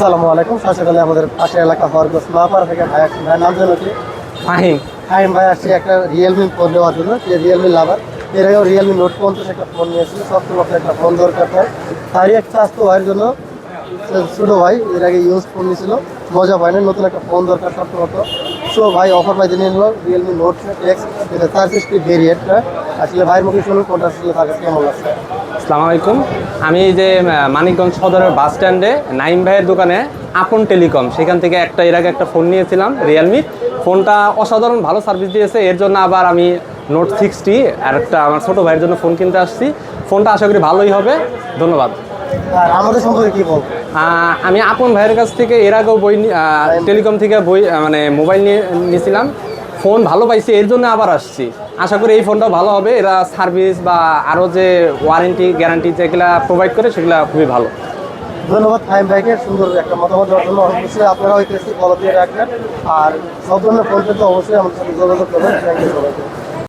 আসসালামু আলাইকুম। সকালে আমাদের পাশের এলাকা হরগোস মাপাড়া থেকে ভাইয়ের নাম জানো কি? ফাহিম। ফাহিম ভাই আসছে একটা রিয়েলমি ফোন নেওয়ার জন্য। সে রিয়েলমি লাভার। এর আগেও রিয়েলমি নোট 50 একটা ফোন নিয়েছিল। সবসময় একটা ফোন দরকার হয়। তারই একটা স্বাস্থ্য ভাইয়ের জন্য ছোটো ভাই এর আগে ইউজ ফোন নিয়েছিল, মজা পায় না, নতুন একটা ফোন দরকার সবসময়। সো ভাই অফার পাইতে নিয়ে নিল রিয়েলমি নোট এক্স, যেটা 460 ভেরিয়েন্টটা। আসলে ভাইয়ের মুখে শুনুন কোনটা আসলে তার কাছে কেমন লাগছে। আসসালামু আলাইকুম। আমি এই যে মানিকগঞ্জ সদরের বাস স্ট্যান্ডে নাইম ভাইয়ের দোকানে আপন টেলিকম, সেখান থেকে এর আগে একটা ফোন নিয়েছিলাম রিয়েলমি। ফোনটা অসাধারণ ভালো সার্ভিস দিয়েছে। এর জন্য আবার আমি নোট 60 আর একটা আমার ছোটো ভাইয়ের জন্য ফোন কিনতে আসছি। ফোনটা আশা করি ভালোই হবে। ধন্যবাদ। আর আমাদের সম্পর্কে কী বলবো? আমি আপন ভাইয়ের কাছ থেকে এর আগেও টেলিকম থেকে মানে মোবাইল নিয়েছিলাম। ফোন ভালো পাইছি, এর জন্য আবার আসছি। আশা করি এই ফোনটাও ভালো হবে। এরা সার্ভিস বা আরও যে ওয়ারেন্টি গ্যারান্টি যেগুলো প্রোভাইড করে সেগুলো খুবই ভালো। ধন্যবাদ ফাহিম ভাইকে সুন্দর একটা মতামত দেওয়ার জন্য। অবশ্যই আপনারা হয়তো ফলো দিয়ে রাখবেন। আর সব ধরনের ফোন কিন্তু অবশ্যই আমাদের সাথে যোগাযোগ করবেন। থ্যাংক ইউ সবাইকে।